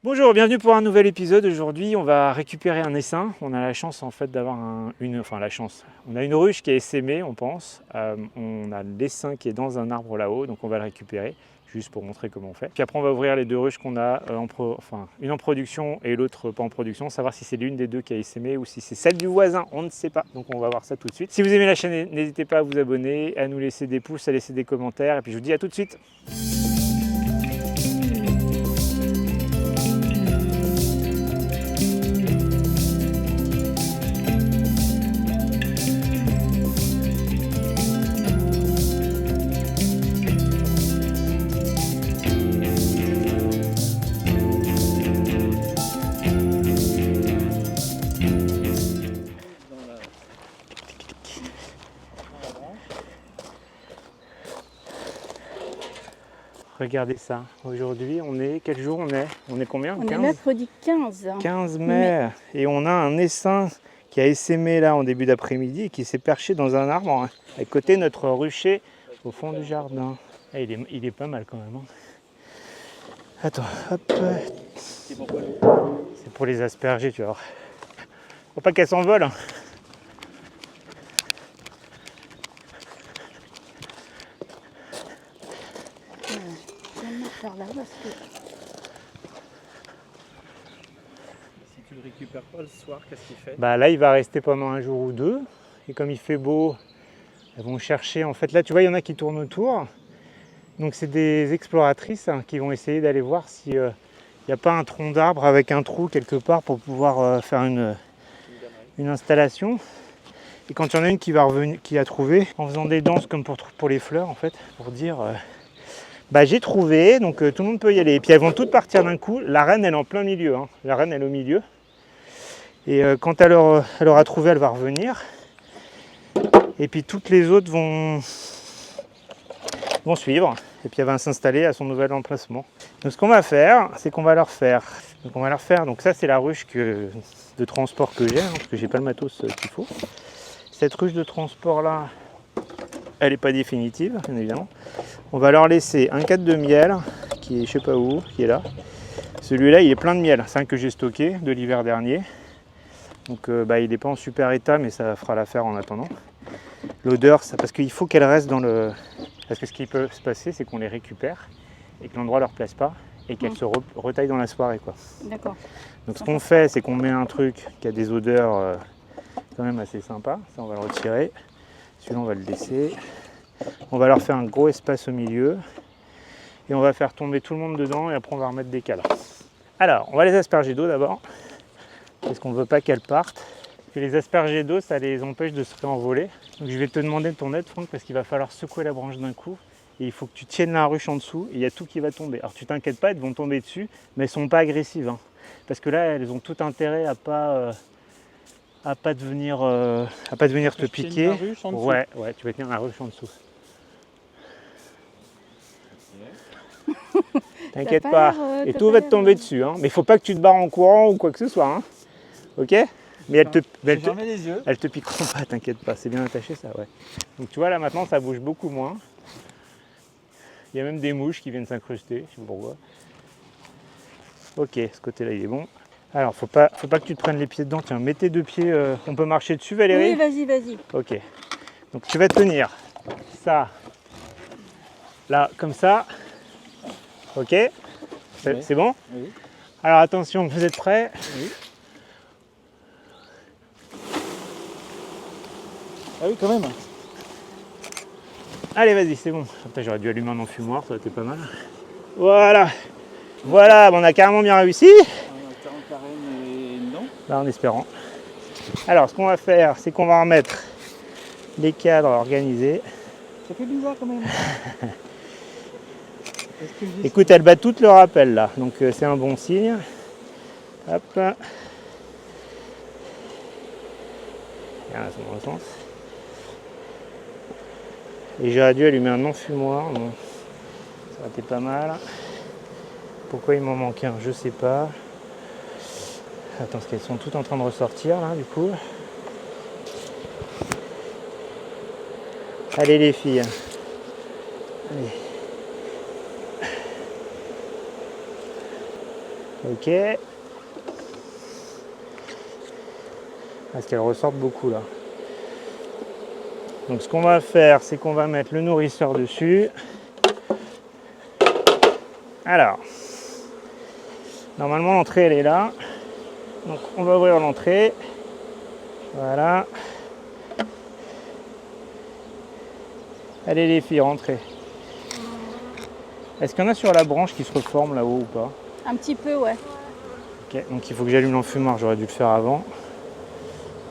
Bonjour, bienvenue pour un nouvel épisode. Aujourd'hui, on va récupérer un essaim. On a la chance en fait d'avoir on a une ruche qui est essaimée, on pense. On a l'essaim qui est dans un arbre là-haut, donc on va le récupérer juste pour montrer comment on fait. Puis après, on va ouvrir les deux ruches qu'on a, une en production et l'autre pas en production, savoir si c'est l'une des deux qui a essaimé ou si c'est celle du voisin, on ne sait pas. Donc on va voir ça tout de suite. Si vous aimez la chaîne, n'hésitez pas à vous abonner, à nous laisser des pouces, à laisser des commentaires. Et puis je vous dis à tout de suite. Regardez ça, aujourd'hui on est, quel jour on est? On est combien? On est mercredi 15. 15 mai. Et on a un essaim qui a essaimé là en début d'après-midi et qui s'est perché dans un arbre à côté de notre rucher au fond du jardin. Ah, il est pas mal quand même. Attends, hop. C'est pour les asperger, tu vois. Faut pas qu'elles s'envolent. Par là parce que... Si tu le récupères pas le soir, qu'est-ce qu'il fait? Bah là il va rester pendant un jour ou deux. Et comme il fait beau, elles vont chercher. En fait là tu vois il y en a qui tournent autour. Donc c'est des exploratrices qui vont essayer d'aller voir s'il n'y a pas un tronc d'arbre avec un trou quelque part pour pouvoir faire une installation. Et quand il y en a une qui va revenir, qui a trouvé, en faisant des danses comme pour les fleurs en fait, pour dire bah j'ai trouvé, donc tout le monde peut y aller. Et puis elles vont toutes partir d'un coup. La reine elle est en plein milieu, hein. La reine elle est au milieu. Et quand elle aura trouvé, elle va revenir. Et puis toutes les autres vont suivre. Et puis elle va s'installer à son nouvel emplacement. Donc ce qu'on va faire, c'est qu'on va leur faire. Donc ça c'est la ruche de transport que j'ai, hein, parce que j'ai pas le matos qu'il faut. Cette ruche de transport là, elle n'est pas définitive, bien évidemment. On va leur laisser un cadre de miel qui est je sais pas où, qui est là. Celui-là il est plein de miel, c'est un que j'ai stocké de l'hiver dernier. Donc il n'est pas en super état, mais ça fera l'affaire en attendant. L'odeur, parce qu'il faut qu'elle reste dans le... Parce que ce qui peut se passer, c'est qu'on les récupère et que l'endroit ne leur plaise pas et qu'elles se retaillent dans la soirée, quoi. D'accord. Donc ce qu'on fait, c'est qu'on met un truc qui a des odeurs quand même assez sympas. Ça, on va le retirer. Celui-là, on va le laisser. On va leur faire un gros espace au milieu et on va faire tomber tout le monde dedans et après on va remettre des cadres. Alors, on va les asperger d'eau d'abord parce qu'on ne veut pas qu'elles partent. Et les asperger d'eau, ça les empêche de se réenvoler. Donc je vais te demander de ton aide, Franck, parce qu'il va falloir secouer la branche d'un coup. Et il faut que tu tiennes la ruche en dessous et il y a tout qui va tomber. Alors tu t'inquiètes pas, elles vont tomber dessus, mais elles ne sont pas agressives. Hein. Parce que là, elles ont tout intérêt à pas devenir te piquer. Ouais, tu vas tenir la ruche en dessous. T'inquiète pas. Et tout va te tomber dessus. Hein. Mais il faut pas que tu te barres en courant ou quoi que ce soit. Hein. Ok? Mais elles te piqueront pas, t'inquiète pas, c'est bien attaché ça, ouais. Donc tu vois là maintenant ça bouge beaucoup moins. Il y a même des mouches qui viennent s'incruster, je sais pas pourquoi. Ok, ce côté-là il est bon. Alors faut pas que tu te prennes les pieds dedans, tiens, mets tes deux pieds, on peut marcher dessus Valérie? Oui, vas-y. Ok, donc tu vas tenir ça, là, comme ça. Ok? C'est bon? Oui. Alors attention, vous êtes prêts? Oui. Ah oui, quand même. Allez, vas-y, c'est bon. Après, j'aurais dû allumer un enfumoir, ça aurait été pas mal. Voilà, on a carrément bien réussi. On a 40 carènes et non. Là, en espérant. Alors, ce qu'on va faire, c'est qu'on va remettre les cadres organisés. Ça fait bizarre quand même. Écoute, elles battent toutes leur appel là, donc c'est un bon signe. Hop. Regarde, c'est dans le sens. Et j'aurais dû allumer un enfumoir, bon, ça aurait été pas mal. Pourquoi il m'en manque un, je sais pas. Attends, parce qu'elles sont toutes en train de ressortir là, du coup. Allez les filles. Allez. Ok. Parce qu'elles ressortent beaucoup là. Donc ce qu'on va faire, c'est qu'on va mettre le nourrisseur dessus. Alors, normalement l'entrée elle est là. Donc on va ouvrir l'entrée. Voilà. Allez les filles, rentrez. Est-ce qu'il y en a sur la branche qui se reforment là-haut ou pas? Un petit peu, ouais. Ok, donc il faut que j'allume l'enfumoir, j'aurais dû le faire avant.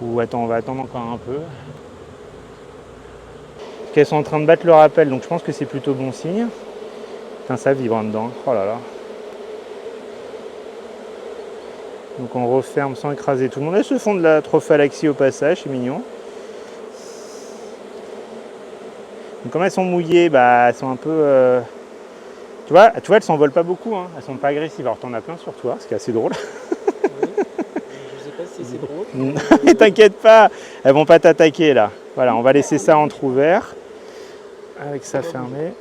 Ou attends, on va attendre encore un peu. Ok, elles sont en train de battre le rappel, donc je pense que c'est plutôt bon signe. Putain, ça vibre en dedans, oh là là. Donc on referme sans écraser tout le monde. Elles se font de la trophalaxie au passage, c'est mignon. Donc comme elles sont mouillées, bah, elles sont un peu... Tu vois, elles s'envolent pas beaucoup, hein. Elles sont pas agressives. Alors t'en as plein sur toi, ce qui est assez drôle. Oui. Je sais pas si c'est drôle. Mais t'inquiète pas, elles vont pas t'attaquer là. Voilà, on va laisser ça entrouvert. Avec ça fermé.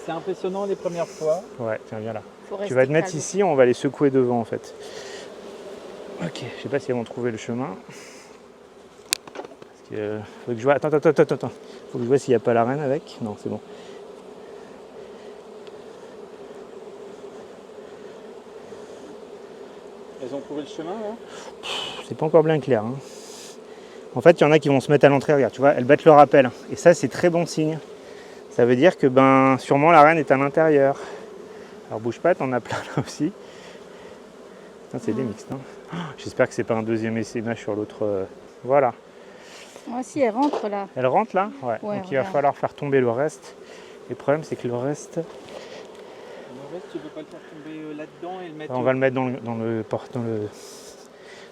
C'est impressionnant les premières fois. Ouais, tiens, viens là. Faut Tu vas te mettre calme. ici, on va les secouer devant en fait. Ok, je sais pas si elles vont trouver le chemin. Parce que, faut que je vois. Attends. Faut que je vois s'il n'y a pas la reine avec. Non, c'est bon. Elles ont trouvé le chemin là. C'est pas encore bien clair, hein. En fait, il y en a qui vont se mettre à l'entrée, regarde, tu vois, elles battent le rappel. Et ça, c'est très bon signe. Ça veut dire que ben sûrement la reine est à l'intérieur. Alors bouge pas, t'en as plein là aussi. Putain, c'est des mixtes, hein. Oh, j'espère que c'est pas un deuxième essaimage sur l'autre. Voilà. Moi aussi, elle rentre là. Elle rentre là? Ouais. Ouais, Donc il va regarde. falloir faire tomber le reste. Et le problème, c'est que le reste, Le reste, tu peux pas le faire tomber là-dedans et le mettre. on va le mettre dans le.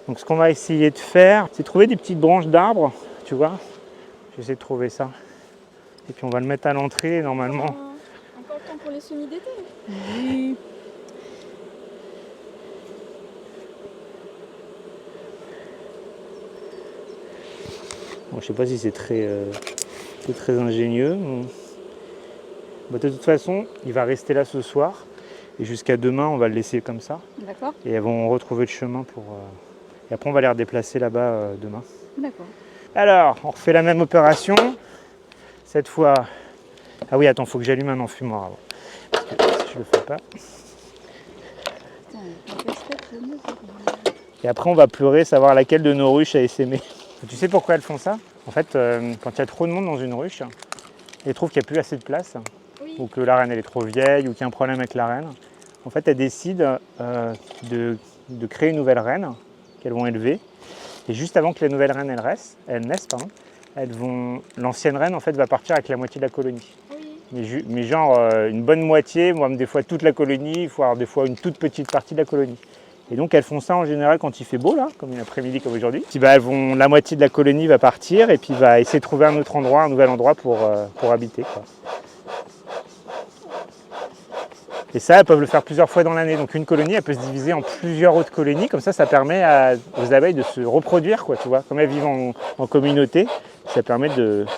Donc ce qu'on va essayer de faire, c'est trouver des petites branches d'arbres, tu vois. J'essaie de trouver ça. Et puis on va le mettre à l'entrée normalement. Encore le temps pour les semis d'été. Oui. Bon, je sais pas si c'est très ingénieux. Bah, de toute façon, il va rester là ce soir. Et jusqu'à demain, on va le laisser comme ça. D'accord. Et elles vont retrouver le chemin pour. Et après, on va les redéplacer là-bas demain. D'accord. Alors, on refait la même opération. Cette fois. Ah oui, attends, faut que j'allume un enfumoir avant. Parce que si je le fais pas. Putain, on fait ça, je ne sais pas. Et après, on va pleurer, savoir laquelle de nos ruches a essaimé. Tu sais pourquoi elles font ça? En fait, quand il y a trop de monde dans une ruche, elles trouvent qu'il n'y a plus assez de place, Oui. ou que la reine elle est trop vieille, ou qu'il y a un problème avec la reine. En fait, elles décident de créer une nouvelle reine qu'elles vont élever. Et juste avant que la nouvelle reine elle naisse, l'ancienne reine en fait va partir avec la moitié de la colonie. Oui. Mais genre une bonne moitié, voire des fois toute la colonie, voire des fois une toute petite partie de la colonie. Et donc elles font ça en général quand il fait beau là, comme une après-midi comme aujourd'hui. Puis bah, la moitié de la colonie va partir et puis va essayer de trouver un autre endroit, un nouvel endroit pour habiter, quoi. Et ça, elles peuvent le faire plusieurs fois dans l'année. Donc une colonie, elle peut se diviser en plusieurs autres colonies. Comme ça permet aux abeilles de se reproduire, quoi, tu vois. Comme elles vivent en communauté, ça permet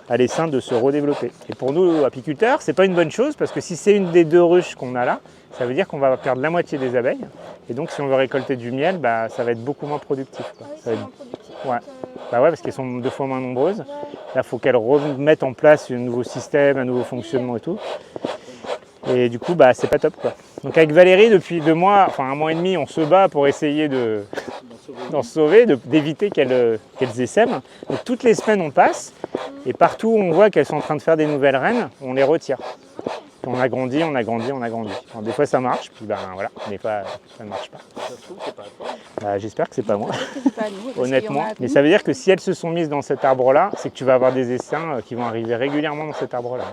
à l'essaim de se redévelopper. Et pour nous, apiculteurs, c'est pas une bonne chose parce que si c'est une des deux ruches qu'on a là, ça veut dire qu'on va perdre la moitié des abeilles. Et donc si on veut récolter du miel, bah, ça va être beaucoup moins productif, quoi. Ah oui, Ça va c'est être- moins productif. Ouais. donc, Bah ouais, parce qu'elles sont 2 fois moins nombreuses. ouais. Là, il faut qu'elles remettent en place un nouveau système, un nouveau fonctionnement et tout. Et du coup, bah, c'est pas top, quoi. Donc avec Valérie, depuis 2 mois, enfin 1 mois et demi, on se bat pour essayer d'en sauver, d'éviter qu'elles essaiment. Donc toutes les semaines, on passe. Et partout où on voit qu'elles sont en train de faire des nouvelles reines, on les retire. On agrandit. Alors, des fois ça marche, puis ben voilà, des fois ça ne marche pas. Ça se trouve, c'est pas toi. Bah, j'espère que c'est pas moi, C'est pas nous, parce qu'il y en honnêtement. a Mais ça veut dire que si elles se sont mises dans cet arbre-là, c'est que tu vas avoir des essaims qui vont arriver régulièrement dans cet arbre-là.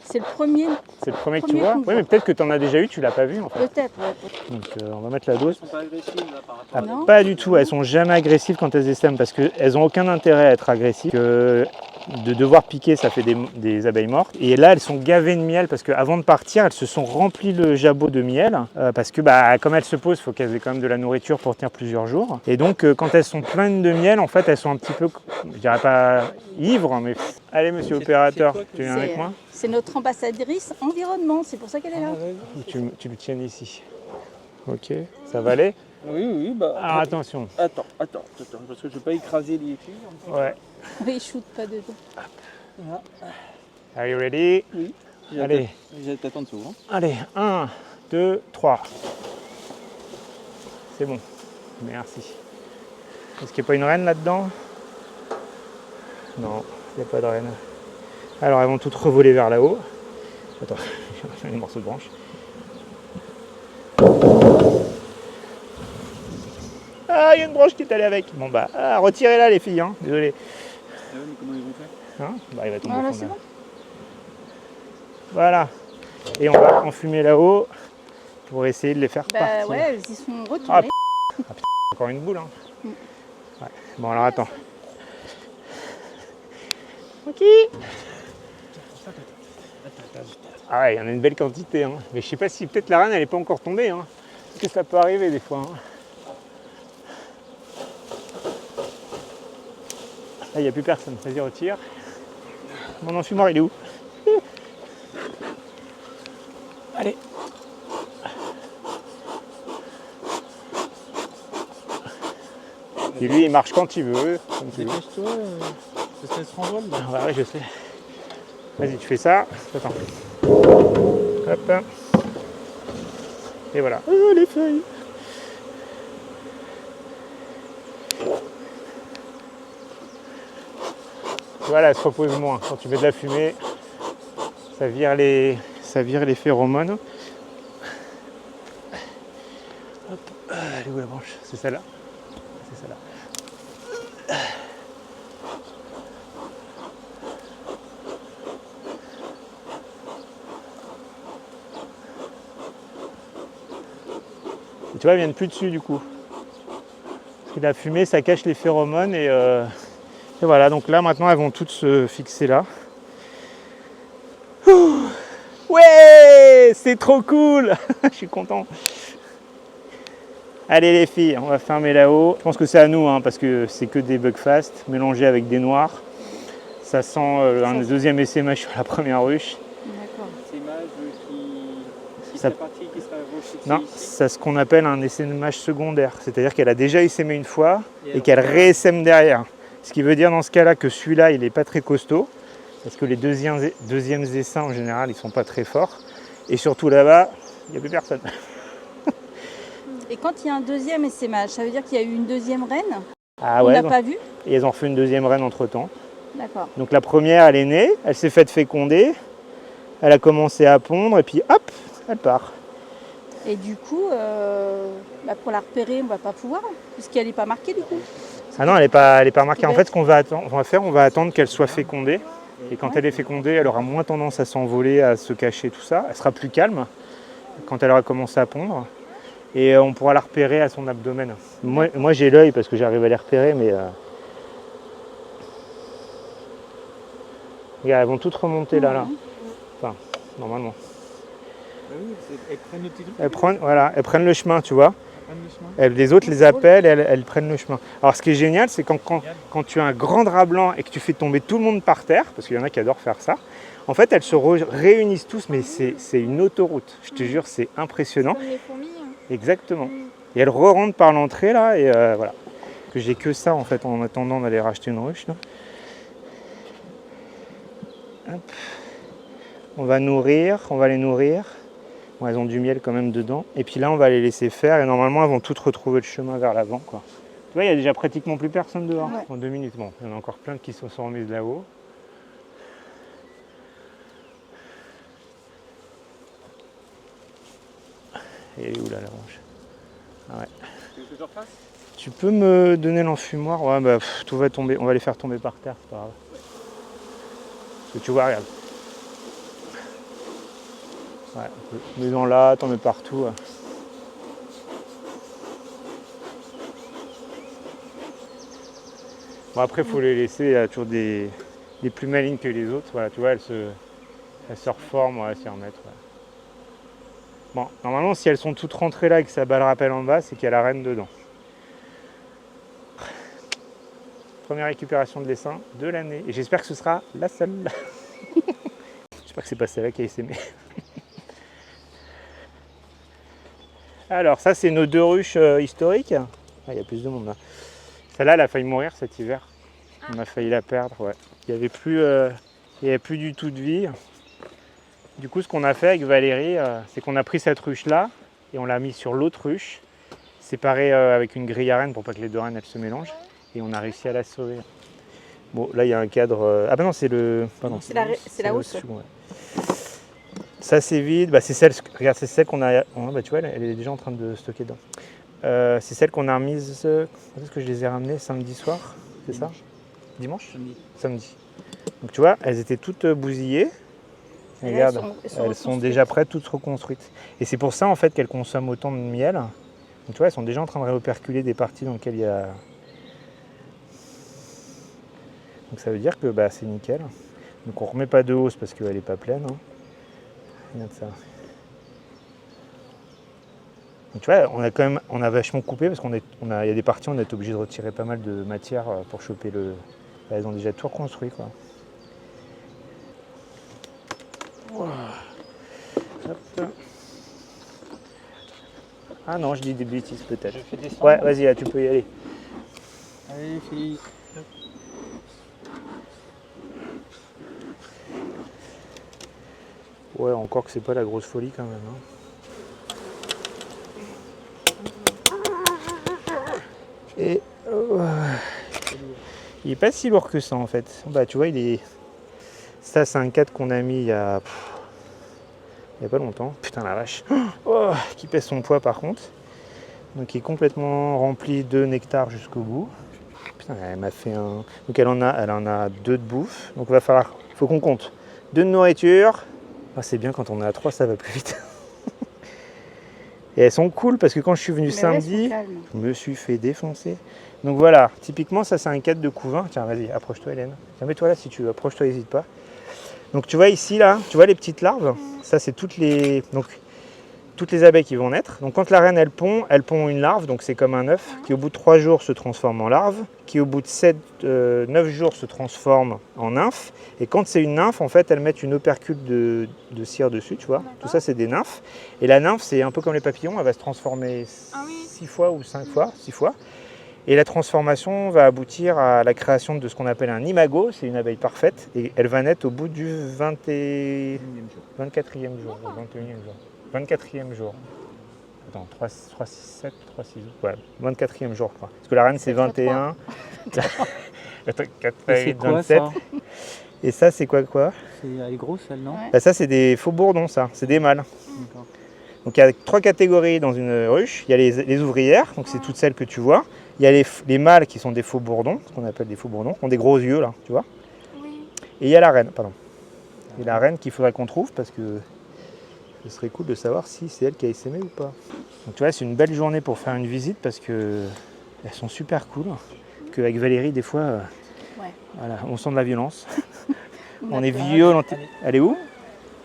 C'est le premier, C'est le premier que tu Premier vois. qu'on Oui, voit. mais peut-être que tu en as déjà eu, tu l'as pas vu en fait. peut-être. Ouais. Donc on va mettre la dose. Elles sont pas agressives là par rapport Ah, à Non. pas du tout, elles sont jamais agressives quand elles essaiment parce qu'elles n'ont aucun intérêt à être agressives. De devoir piquer, ça fait des abeilles mortes. Et là, elles sont gavées de miel parce qu'avant de partir, elles se sont remplies le jabot de miel parce que bah, comme elles se posent, il faut qu'elles aient quand même de la nourriture pour tenir plusieurs jours. Et donc, quand elles sont pleines de miel, en fait, elles sont un petit peu, je dirais pas ivres, mais... Allez, monsieur C'est- opérateur, c'est quoi tu viens avec moi? C'est notre ambassadrice environnement, c'est pour ça qu'elle est là. Tu le tiens ici. Ok, ça va aller? Oui, oui, bah. Alors attention. Attends, parce que je vais pas écraser les filles. Ouais. Oui, shoot pas dedans. Voilà. Are you ready? Oui. Allez. T'attends dessous. Hein. Allez, 1, 2, 3. C'est bon. Merci. Est-ce qu'il n'y a pas une reine là-dedans? Non, il n'y a pas de reine. Alors elles vont toutes revoler vers là-haut. Attends, je vais faire un morceau de branche. Ah, il y a une branche qui est allée avec. Bon bah, retirez-la les filles, hein. Désolé. Ah ouais, mais comment ils vont faire? Hein, bah, il va tomber Voilà, au fond c'est là. bon. Voilà. Et on va enfumer là-haut pour essayer de les faire Bah partir. ouais, ils sont retournés. Ah, encore une boule, hein. Ouais. Bon alors attends. Ok. Ah ouais, il y en a une belle quantité, hein. Mais je sais pas si peut-être la reine elle est pas encore tombée, hein. Parce que ça peut arriver des fois. Hein. Là il n'y a plus personne, vas-y retire. Mon enfumoir il est où? Allez. Et lui il marche quand il veut. Comme tu veux. Dépêche-toi, parce qu'elle se renvole là. Ah ouais, je sais. Vas-y, tu fais ça. Attends. Hop. Et voilà. Oh, les feuilles. Voilà, elle se repose moins. Quand tu mets de la fumée, ça vire les phéromones. Hop. Elle est où la branche? C'est celle-là? C'est celle-là. Et tu vois, elles viennent plus dessus du coup. Parce que la fumée, ça cache les phéromones et voilà. Donc là, maintenant, elles vont toutes se fixer là. Ouh. Ouais, c'est trop cool. Je suis content. Allez les filles, on va fermer là-haut. Je pense que c'est à nous, hein, parce que c'est que des Buckfast mélangés avec des noirs. Ça sent un deuxième essaimage sur la première ruche. D'accord. Essaimage qui Ça- serait parti, qui serait refixé Non, ici. c'est ce qu'on appelle un essaimage secondaire. C'est-à-dire qu'elle a déjà essaimé une fois et alors, qu'elle réessaime derrière. Ce qui veut dire dans ce cas-là que celui-là, il n'est pas très costaud. Parce que les deuxièmes essaims, en général, ils ne sont pas très forts. Et surtout là-bas, il n'y a plus personne. Et quand il y a un deuxième essaimage, ça veut dire qu'il y a eu une deuxième reine? Ah On ouais, n'a donc- pas vu? et ils ont fait une deuxième reine entre-temps. D'accord. Donc la première, elle est née, elle s'est faite féconder, elle a commencé à pondre et puis hop, elle part. Et du coup, pour la repérer, on va pas pouvoir, puisqu'elle n'est pas marquée du coup. Ah non, elle n'est pas marquée. En bête. fait, ce qu'on va faire, on va attendre qu'elle soit fécondée. Et quand elle est fécondée, elle aura moins tendance à s'envoler, à se cacher, tout ça. Elle sera plus calme quand elle aura commencé à pondre. Et on pourra la repérer à son abdomen. Moi j'ai l'œil parce que j'arrive à les repérer, mais... Regarde, elles vont toutes remonter là. Enfin, normalement. Ah oui, elles prennent le petit truc. Elles prennent le chemin, tu vois. Elles prennent le chemin. Les autres les appellent et elles prennent le chemin. Alors ce qui est génial, c'est quand tu as un grand drap blanc et que tu fais tomber tout le monde par terre, parce qu'il y en a qui adorent faire ça, en fait elles se réunissent tous, mais c'est une autoroute. Je te jure, c'est impressionnant. Comme les fourmis. Exactement. Et elles re-rentrent par l'entrée là, et voilà. Que j'ai que ça en fait en attendant d'aller racheter une ruche. Là. Hop. On va les nourrir. Bon, elles ont du miel quand même dedans. Et puis là, on va les laisser faire et normalement, elles vont toutes retrouver le chemin vers l'avant, quoi. Tu vois, il y a déjà pratiquement plus personne dehors. Ouais. En 2 minutes. Bon, il y en a encore plein qui se sont remises là-haut. Et où là la branche? Ah ouais. Tu veux que je refasse? Tu peux me donner l'enfumoir? Ouais, bah tout va tomber. On va les faire tomber par terre, c'est pas grave. Parce que tu vois, regarde. Ouais, mets-en là, t'en mets partout. Ouais. Bon, après, il faut les laisser. Il y a toujours des plus malignes que les autres. Voilà, tu vois, elles se reforment, ouais, s'y remettre. Ouais. Bon, normalement, si elles sont toutes rentrées là et que ça bat le rappel en bas, c'est qu'il y a la reine dedans. Première récupération de l'essaim de l'année. Et j'espère que ce sera la seule. J'espère que c'est pas celle-là qui a essaimé. Alors ça c'est nos 2 ruches historiques. Ah, il y a plus de monde là. Celle-là elle a failli mourir cet hiver. On a failli la perdre, ouais. Il n'y avait plus du tout de vie. Du coup ce qu'on a fait avec Valérie, c'est qu'on a pris cette ruche là et on l'a mis sur l'autre ruche, séparée avec une grille à rennes pour pas que les 2 rennes elles se mélangent. Et on a réussi à la sauver. Bon là il y a un cadre. Ah bah non c'est le. Pardon. C'est la hausse. Ouais. Ça c'est vide, bah, c'est celle, regarde, c'est celle qu'on a, oh, bah, tu vois, elle est déjà en train de stocker dedans. C'est celle qu'on a remise, quand est-ce que je les ai ramenées? Samedi soir, c'est ça? Dimanche? Samedi. Donc tu vois, elles étaient toutes bousillées. Et là, Regarde, elles sont déjà prêtes, toutes reconstruites. Et c'est pour ça en fait qu'elles consomment autant de miel. Donc tu vois, elles sont déjà en train de réoperculer des parties dans lesquelles il y a... Donc ça veut dire que bah, c'est nickel. Donc on remet pas de hausse parce qu'elle n'est pas pleine. Hein. Regarde ça. Donc, tu vois, on a vachement coupé parce qu'il y a des parties où on est obligé de retirer pas mal de matière pour choper le. Elles ont déjà tout reconstruit quoi. Wow. Hop. Ah non, je dis des bêtises peut-être. Je fais descendre. Ouais, vas-y, là, tu peux y aller. Allez, fille. Ouais, encore que c'est pas la grosse folie quand même. Hein. Et il est pas si lourd que ça en fait. Bah tu vois, ça c'est un cadre qu'on a mis il y a pas longtemps. Putain la vache. Oh, qui pèse son poids par contre. Donc il est complètement rempli de nectar jusqu'au bout. Putain, elle m'a fait un. Donc elle en a 2 de bouffe. Donc faut qu'on compte 2 de nourriture. Ah, c'est bien quand on est à 3, ça va plus vite. Et elles sont cool parce que quand je suis venu samedi, je me suis fait défoncer. Donc voilà, typiquement ça c'est un cadre de couvain. Tiens vas-y, approche-toi Hélène. Tiens, mets-toi là si tu veux, approche-toi, n'hésite pas. Donc tu vois ici là, tu vois les petites larves. Ça c'est toutes les abeilles qui vont naître. Donc quand la reine elle pond une larve, donc c'est comme un œuf, qui au bout de 3 jours se transforme en larve, qui au bout de 9 jours se transforme en nymphe. Et quand c'est une nymphe, en fait, elles mettent une opercule de cire dessus, tu vois. Tout ça c'est des nymphes. Et la nymphe c'est un peu comme les papillons, elle va se transformer 6 fois ou 5 fois, 6 fois. Et la transformation va aboutir à la création de ce qu'on appelle un imago, c'est une abeille parfaite. Et elle va naître au bout du 24e jour, ou 21e jour. 24e jour. Attends, 3, 6, 7, 3, 6, ouais, 24e jour, je crois. Parce que la reine, c'est 21. Attends, 4, 8, 27. Et ça, c'est quoi Elle est grosse, celle, non? Bah, ça, c'est des faux bourdons, ça. C'est des mâles. D'accord. Donc, il y a 3 catégories dans une ruche. Il y a les ouvrières, donc c'est toutes celles que tu vois. Il y a les mâles qui sont des faux bourdons, ce qu'on appelle des faux bourdons, qui ont des gros yeux, là, tu vois. Oui. Et il y a la reine, pardon. Et la reine qu'il faudrait qu'on trouve parce que ce serait cool de savoir si c'est elle qui a essaimé ou pas. Donc tu vois, c'est une belle journée pour faire une visite parce que elles sont super cool. Qu'avec Valérie, des fois, voilà, on sent de la violence. On est violent. Elle est où?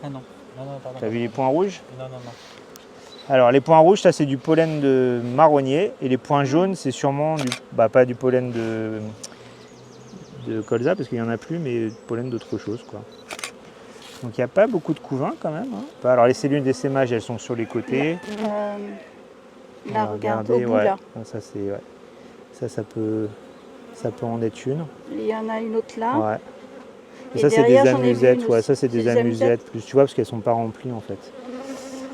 Ah non, pardon. T'as vu les points rouges? Non. Alors les points rouges, ça c'est du pollen de marronnier. Et les points jaunes, c'est sûrement pas du pollen de colza parce qu'il n'y en a plus, mais du pollen d'autre chose, quoi. Donc il n'y a pas beaucoup de couvains quand même. Hein. Alors les cellules d'essaimage, elles sont sur les côtés. Là, regarde, au bout, là. Ça, ça peut en être une. Il y en a une autre là. Ouais. Et ça, c'est des amusettes. Ouais, ça, c'est des amusettes plus, tu vois, parce qu'elles ne sont pas remplies en fait.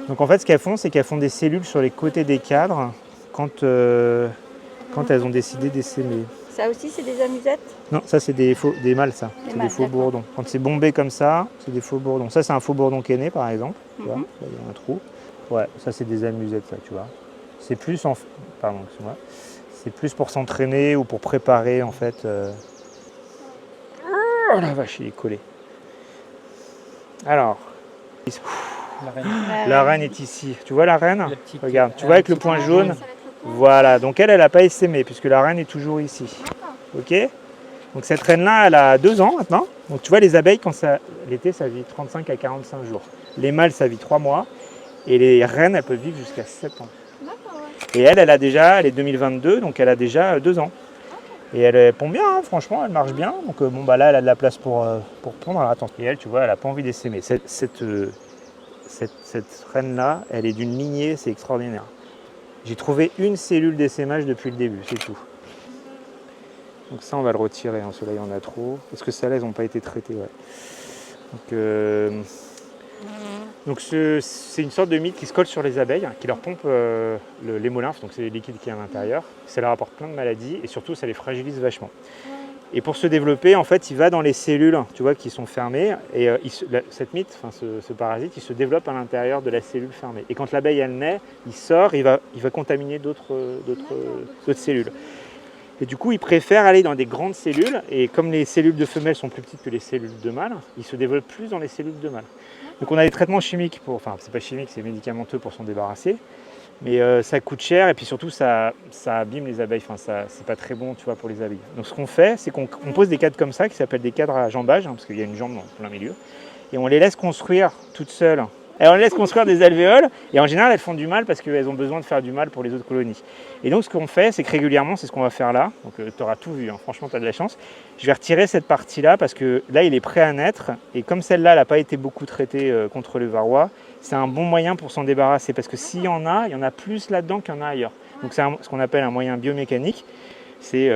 Donc en fait, ce qu'elles font, c'est qu'elles font des cellules sur les côtés des cadres quand elles ont décidé d'essaimer. Ça aussi, c'est des amusettes? Non, ça c'est des mâles, ça. C'est des faux bourdons. Quand c'est bombé comme ça, c'est des faux bourdons. Ça, c'est un faux bourdon qui est né, par exemple. Tu vois, là, il y a un trou. Ouais, ça c'est des amusettes, ça, tu vois. C'est plus Pardon, excuse-moi. C'est plus pour s'entraîner ou pour préparer, en fait. Oh la vache, il est collé. Alors. La reine est ici. Tu vois la reine? Regarde, tu vois avec le point jaune? Voilà, donc elle n'a pas essaimé puisque la reine est toujours ici. Ok? Donc cette reine-là, elle a 2 ans maintenant. Donc tu vois, les abeilles, l'été, ça vit 35 à 45 jours. Les mâles, ça vit 3 mois. Et les reines, elles peuvent vivre jusqu'à 7 ans. Et elle est 2022, donc elle a déjà 2 ans. Et elle pond bien, hein, franchement, elle marche bien. Donc là, elle a de la place pour pondre. Alors, attends. Et elle, tu vois, elle n'a pas envie d'essaimer. Cette reine-là, elle est d'une lignée, c'est extraordinaire. J'ai trouvé une cellule d'essaimage depuis le début, c'est tout. Donc ça, on va le retirer, hein, celui-là, il y en a trop. Parce que celles-là, elles n'ont pas été traitées, ouais. Donc c'est une sorte de mite qui se colle sur les abeilles, qui leur pompe l'hémolymphe, donc c'est les liquides qui est à l'intérieur. Ça leur apporte plein de maladies et surtout, ça les fragilise vachement. Et pour se développer, en fait, il va dans les cellules, tu vois, qui sont fermées. Et cette mite, enfin, ce parasite, il se développe à l'intérieur de la cellule fermée. Et quand l'abeille, elle naît, il sort, il va contaminer d'autres cellules. Et du coup, il préfère aller dans des grandes cellules. Et comme les cellules de femelles sont plus petites que les cellules de mâles, il se développe plus dans les cellules de mâles. Donc on a des traitements chimiques, enfin, c'est pas chimique, c'est médicamenteux pour s'en débarrasser. Mais ça coûte cher et puis surtout ça abîme les abeilles, enfin, c'est pas très bon, tu vois, pour les abeilles. Donc ce qu'on fait, c'est qu'on pose des cadres comme ça qui s'appellent des cadres à jambage, hein, parce qu'il y a une jambe dans plein milieu, et on les laisse construire toutes seules. Et on les laisse construire des alvéoles et en général elles font du mal parce qu'elles ont besoin de faire du mal pour les autres colonies. Et donc ce qu'on fait, c'est que régulièrement, c'est ce qu'on va faire là, donc tu auras tout vu, hein, franchement tu as de la chance. Je vais retirer cette partie-là parce que là il est prêt à naître et comme celle-là elle n'a pas été beaucoup traitée contre le varroa, c'est un bon moyen pour s'en débarrasser parce que s'il y en a, il y en a plus là-dedans qu'il y en a ailleurs. Donc c'est ce qu'on appelle un moyen biomécanique, c'est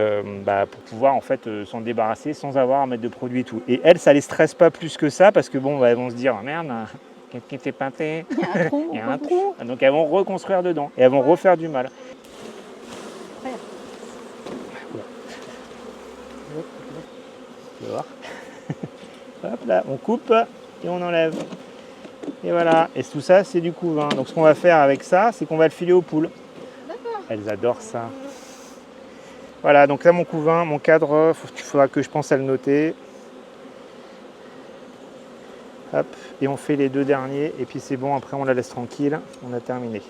pour pouvoir en fait s'en débarrasser sans avoir à mettre de produits et tout. Et elles, ça les stresse pas plus que ça parce que bon, elles vont se dire merde, qu'est-ce qui t'est peinté ? Il y a un trou. Donc elles vont reconstruire dedans et elles vont refaire du mal. Tu vas voir. Hop là, on coupe et on enlève. Et voilà, et tout ça c'est du couvain. Donc ce qu'on va faire avec ça, c'est qu'on va le filer aux poules. D'accord. Elles adorent ça. Voilà, donc là mon couvain, mon cadre, il faudra que je pense à le noter. Hop, et on fait les deux derniers, et puis c'est bon, après on la laisse tranquille, on a terminé.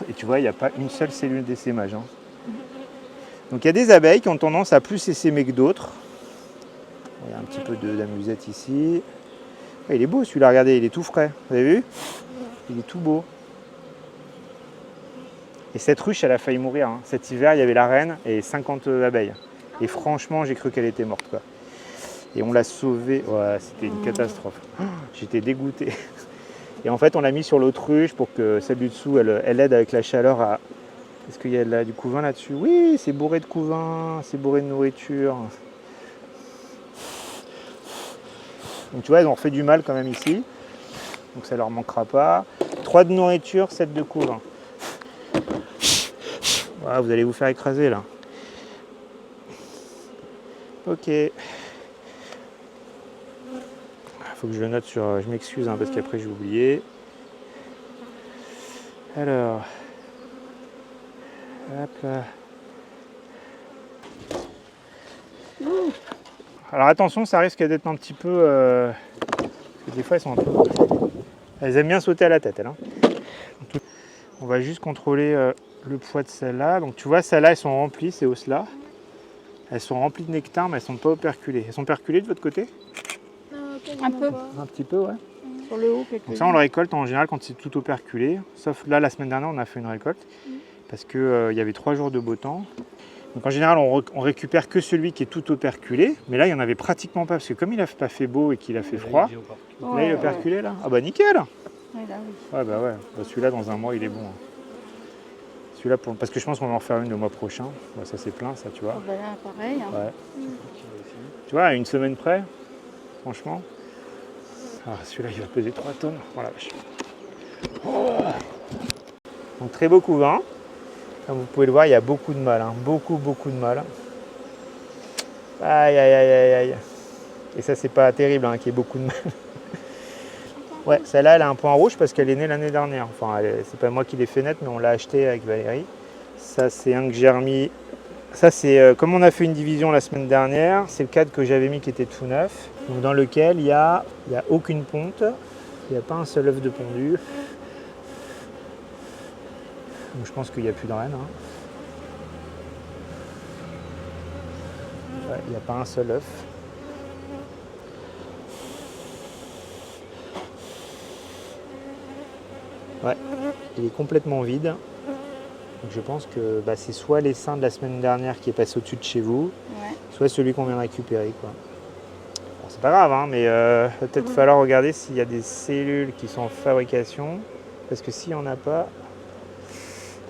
Et tu vois, il n'y a pas une seule cellule d'essaimage. Hein. Donc il y a des abeilles qui ont tendance à plus essaimer que d'autres. Il y a un petit peu d'amusette ici. Ah, il est beau celui-là, regardez, il est tout frais. Vous avez vu ? Il est tout beau. Et cette ruche, elle a failli mourir. Hein. Cet hiver, il y avait la reine et 50 abeilles. Et franchement, j'ai cru qu'elle était morte, quoi. Et on l'a sauvée. Ouais, c'était une catastrophe. J'étais dégoûté. Et en fait, on l'a mis sur l'autruche pour que celle du dessous, elle aide avec la chaleur à... Est-ce qu'il y a du couvain là-dessus ? Oui, c'est bourré de couvain, c'est bourré de nourriture. Donc tu vois, ils ont refait du mal quand même ici. Donc ça leur manquera pas. 3 de nourriture, 7 de couvain. Voilà, vous allez vous faire écraser là. Ok. Faut que je le note sur... Je m'excuse hein, parce qu'après j'ai oublié. Alors... Hop là. Alors attention, ça risque d'être un petit peu... parce que des fois elles sont un peu... Elles aiment bien sauter à la tête, elles. Hein. On va juste contrôler le poids de celle-là. Donc tu vois, celles-là, elles sont remplies, ces os-là. Elles sont remplies de nectar, mais elles ne sont pas operculées. Elles sont perculées de votre côté ? Un peu. Un petit peu, ouais. Sur le haut, quelque Donc ça, on le récolte en général quand c'est tout operculé. Sauf là, la semaine dernière, on a fait une récolte. Parce qu'il y avait 3 jours de beau temps. Donc en général, on récupère que celui qui est tout operculé. Mais là, il n'y en avait pratiquement pas. Parce que comme il n'a pas fait beau et qu'il a fait froid, là, il est operculé, là. Ah bah nickel. Ouais, là, oui. Ouais, bah ouais. Bah, celui-là, dans un mois, il est bon. Celui-là, parce que je pense qu'on va en faire une le mois prochain. Bah, ça, c'est plein, ça, tu vois. Oh, bah là, pareil. Hein. Ouais. Tu vois, à une semaine près, franchement. Ah, celui-là, il va peser 3 tonnes. Voilà, vache. Oh. Donc, très beau couvain. Comme vous pouvez le voir, il y a beaucoup de mâles. Hein. Beaucoup de mâles. Aïe, aïe, aïe, aïe, aïe. Et ça, c'est pas terrible, hein, qu'il y ait beaucoup de mâles. Ouais, celle-là, elle a un point rouge parce qu'elle est née l'année dernière. Enfin, c'est pas moi qui l'ai fait naître, mais on l'a acheté avec Valérie. Ça, c'est un que j'ai remis. Ça, c'est comme on a fait une division la semaine dernière, c'est le cadre que j'avais mis qui était tout neuf. Donc, dans lequel il n'y a aucune ponte. Il n'y a pas un seul œuf de pondu. Donc, je pense qu'il n'y a plus de reine. Hein. Ouais, il n'y a pas un seul œuf. Ouais, il est complètement vide. Donc je pense que c'est soit l'essaim de la semaine dernière qui est passé au-dessus de chez vous, soit celui qu'on vient de récupérer. Quoi. Bon, c'est pas grave, hein, mais il va peut-être falloir regarder s'il y a des cellules qui sont en fabrication. Parce que s'il n'y en a pas...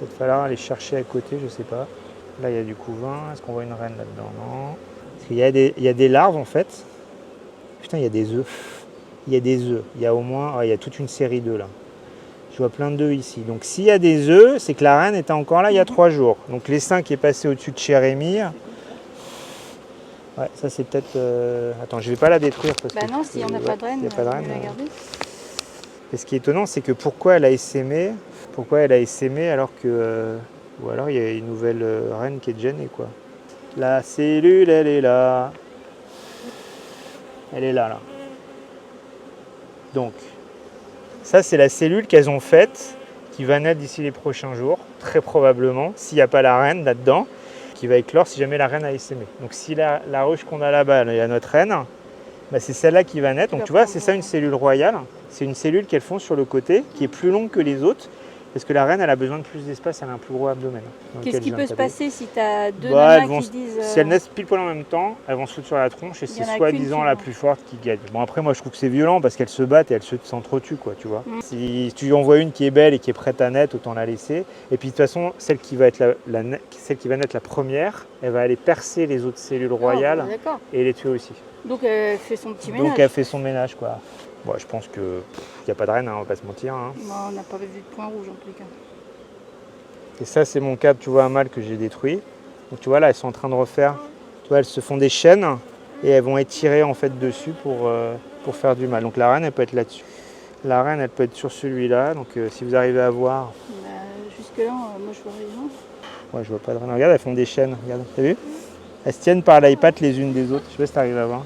Peut-être falloir aller chercher à côté, je sais pas. Là, il y a du couvain. Est-ce qu'on voit une reine là-dedans? Non. Parce qu'il y a des larves en fait. Putain, il y a des œufs. Il y a des œufs. Il y a au moins, il y a toute une série d'œufs là. Je vois plein d'œufs ici. Donc s'il y a des œufs, c'est que la reine était encore là il y a 3 jours. Donc l'essaim qui est passé au-dessus de Jérémy. Ouais, ça c'est peut-être. Attends, je vais pas la détruire parce que. Non, s'il n'y en a pas de reine, il y a pas de reine, je vais la garder. Et ce qui est étonnant, c'est que pourquoi elle a essaimé alors que. Ou alors il y a une nouvelle reine qui est gênée quoi. La cellule, elle est là. Elle est là. Donc, ça c'est la cellule qu'elles ont faite, qui va naître d'ici les prochains jours, très probablement, s'il n'y a pas la reine là-dedans, qui va éclore si jamais la reine a essaimé. Donc si la ruche qu'on a là-bas, il y a notre reine, bah, c'est celle-là qui va naître. Donc tu vois, c'est ça une cellule royale. C'est une cellule qu'elles font sur le côté, qui est plus longue que les autres, parce que la reine, elle a besoin de plus d'espace, elle a un plus gros abdomen. Qu'est-ce qui peut se passer si tu as deux Bah, nanas qui disent... Si elles naissent pile poil en même temps, elles vont se foutre sur la tronche et c'est soi-disant la plus forte qui gagne. Bon après moi je trouve que c'est violent parce qu'elles se battent et elles s'entretuent quoi, tu vois. Si tu en vois une qui est belle et qui est prête à naître, autant la laisser. Et puis de toute façon, celle qui va être celle qui va naître la première, elle va aller percer les autres cellules royales et les tuer aussi. Donc elle fait son petit ménage. Donc elle fait son ménage quoi. Bon, je pense qu'il n'y a pas de reine, hein, on va pas se mentir. Hein. Bon, on n'a pas vu de point rouge en tous les cas. Et ça c'est mon cadre, tu vois, un mâle que j'ai détruit. Donc tu vois là, elles sont en train de refaire, tu vois, elles se font des chaînes et elles vont étirer en fait dessus pour faire du mal. Donc la reine, elle peut être là-dessus. La reine, elle peut être sur celui-là. Donc si vous arrivez à voir. Jusque là, moi je vois rien. Ouais, je vois pas de reine. Regarde, elles font des chaînes. Regarde, t'as vu? Elles se tiennent par les pattes les unes des autres. Je sais pas si tu arrives à voir.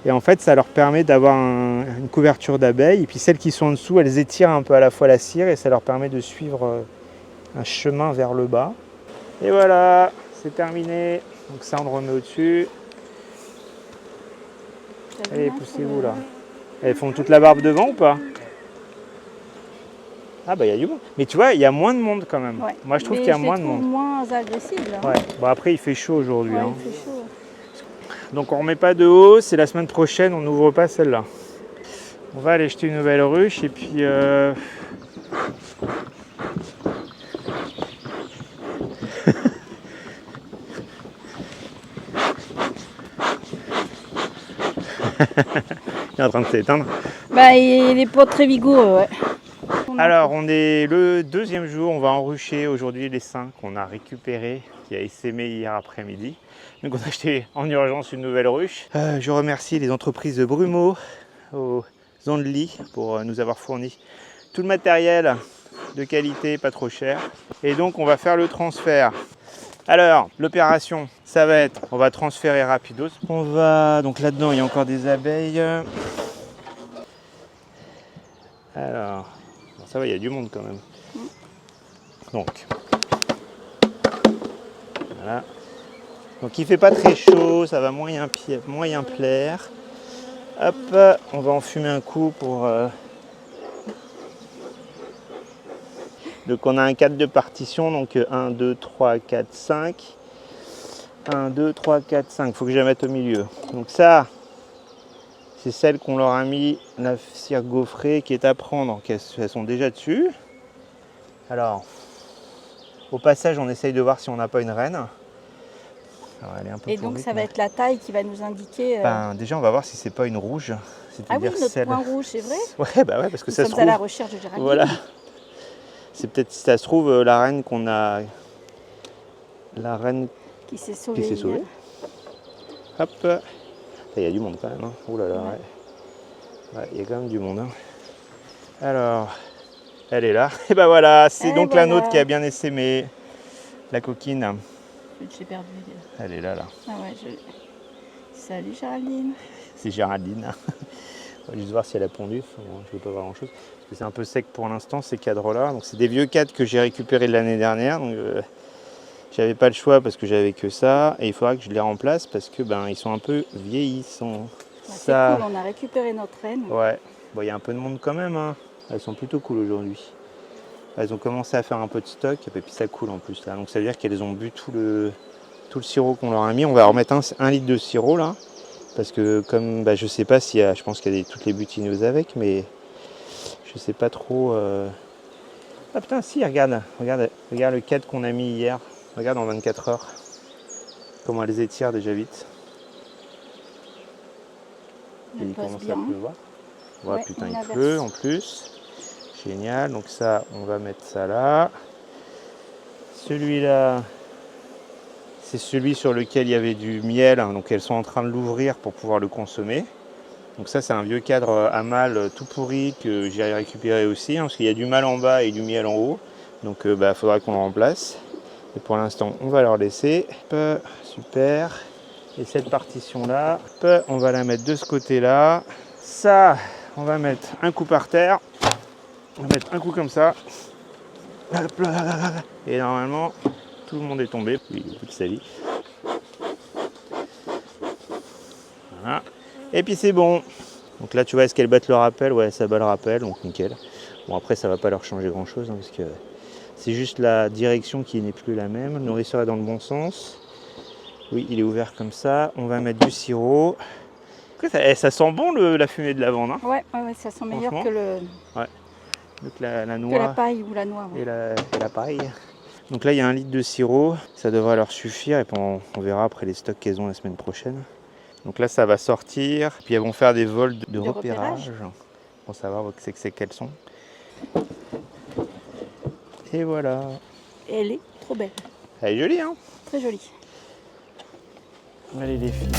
Et en fait, ça leur permet d'avoir une couverture d'abeilles. Et puis celles qui sont en dessous, elles étirent un peu à la fois la cire et ça leur permet de suivre un chemin vers le bas. Et voilà, c'est terminé. Donc ça, on le remet au-dessus. Allez, poussez-vous là. Elles font toute la barbe devant ou pas? Ah bah il y a du monde. Mais tu vois, il y a moins de monde quand même. Ouais. Moi je trouve qu'il y a moins de monde. Moins agressif là. Ouais. Bon après il fait chaud aujourd'hui. Ouais, hein. il fait chaud. Donc on remet pas de haut, c'est la semaine prochaine, on n'ouvre pas celle-là. On va aller jeter une nouvelle ruche et puis... Il est en train de s'éteindre. Bah il est pas très vigoureux, ouais. Alors on est le deuxième jour, on va enrucher aujourd'hui l'essaim qu'on a récupéré, qui a essaimé hier après-midi. Donc on a acheté en urgence une nouvelle ruche. Je remercie les entreprises de Brumeau, aux Only pour nous avoir fourni tout le matériel de qualité, pas trop cher. Et donc on va faire le transfert. Alors l'opération, ça va être, on va transférer rapidos. On va, donc là-dedans il y a encore des abeilles. Alors, ça va, il y a du monde quand même. Donc, voilà. Donc il fait pas très chaud, ça va moyen plaire. Hop, on va en fumer un coup pour... Donc on a un cadre de partition, donc 1, 2, 3, 4, 5. 1, 2, 3, 4, 5. Il faut que je la mette au milieu. Donc ça, c'est celle qu'on leur a mis la cire gaufrée qui est à prendre. Elles sont déjà dessus. Alors, au passage, on essaye de voir si on n'a pas une reine. Alors, elle est un peu et donc vite, ça va être la taille qui va nous indiquer... déjà, on va voir si c'est pas une rouge. Ah oui, notre point rouge, c'est vrai? Ouais, bah ouais, parce que ça se trouve... à la recherche de Géraldine. Voilà. C'est peut-être, si ça se trouve, la reine qu'on a... La reine qui s'est sauvée. Hop. Il y a du monde quand même. Hein. Ouh là là, ouais. Ouais, il y a quand même du monde. Hein. Alors, elle est là. Et ben voilà, c'est donc la nôtre qui a bien essaimé. La coquine. J'ai perdu. Elle est là, là. Ah ouais, Salut Géraldine. C'est Géraldine. On va juste voir si elle a pondu. Bon, je ne vais pas voir grand chose. Parce que c'est un peu sec pour l'instant, ces cadres-là. Donc c'est des vieux cadres que j'ai récupérés de l'année dernière. Donc j'avais pas le choix parce que j'avais que ça. Et il faudra que je les remplace parce que ils sont un peu vieillissants. C'est cool, on a récupéré notre reine. Ouais. Bon, il y a un peu de monde quand même. Hein. Elles sont plutôt cool aujourd'hui. Elles ont commencé à faire un peu de stock. Et puis ça coule en plus là. Donc ça veut dire qu'elles ont bu tout le sirop qu'on leur a mis. On va remettre un litre de sirop là. Parce que comme je sais pas s'il y a, je pense qu'il y a toutes les butineuses avec, mais je sais pas trop Ah putain, si, regarde le cadre qu'on a mis hier. Regarde en 24 heures. Comment elles étirent déjà vite. Et Elle il passe commence bien. à pleuvoir. Ouais, Ouais, putain, on il inverse. pleut en plus. Génial, donc ça, on va mettre ça là. Celui-là, c'est celui sur lequel il y avait du miel, hein, donc elles sont en train de l'ouvrir pour pouvoir le consommer. Donc ça, c'est un vieux cadre à mal tout pourri que j'ai récupéré aussi, hein, parce qu'il y a du mal en bas et du miel en haut. Donc il faudra qu'on le remplace. Et pour l'instant, on va leur laisser. Hop, super. Et cette partition-là, on va la mettre de ce côté-là. Ça, on va mettre un coup par terre. On va mettre un coup comme ça. Et normalement, tout le monde est tombé. Oui, toute sa vie. Voilà. Et puis c'est bon. Donc là, tu vois, est-ce qu'elles battent le rappel? Ouais, ça bat le rappel, donc nickel. Bon, après, ça va pas leur changer grand-chose, hein, parce que c'est juste la direction qui n'est plus la même. Le nourrisseur est dans le bon sens. Oui, il est ouvert comme ça. On va mettre du sirop. Ça sent bon la fumée de lavande. Hein. Ouais, ça sent meilleur Franchement. que, le, Donc la que la noix paille ou la noix. Ouais. et la paille. Donc là, il y a 1 litre de sirop. Ça devrait leur suffire. Et puis on verra après les stocks qu'elles ont la semaine prochaine. Donc là, ça va sortir. Puis elles vont faire des vols de repérage. Pour savoir où c'est qu'elles sont. Et voilà. Et elle est trop belle. Elle est jolie, hein? Très jolie. Allez les filles.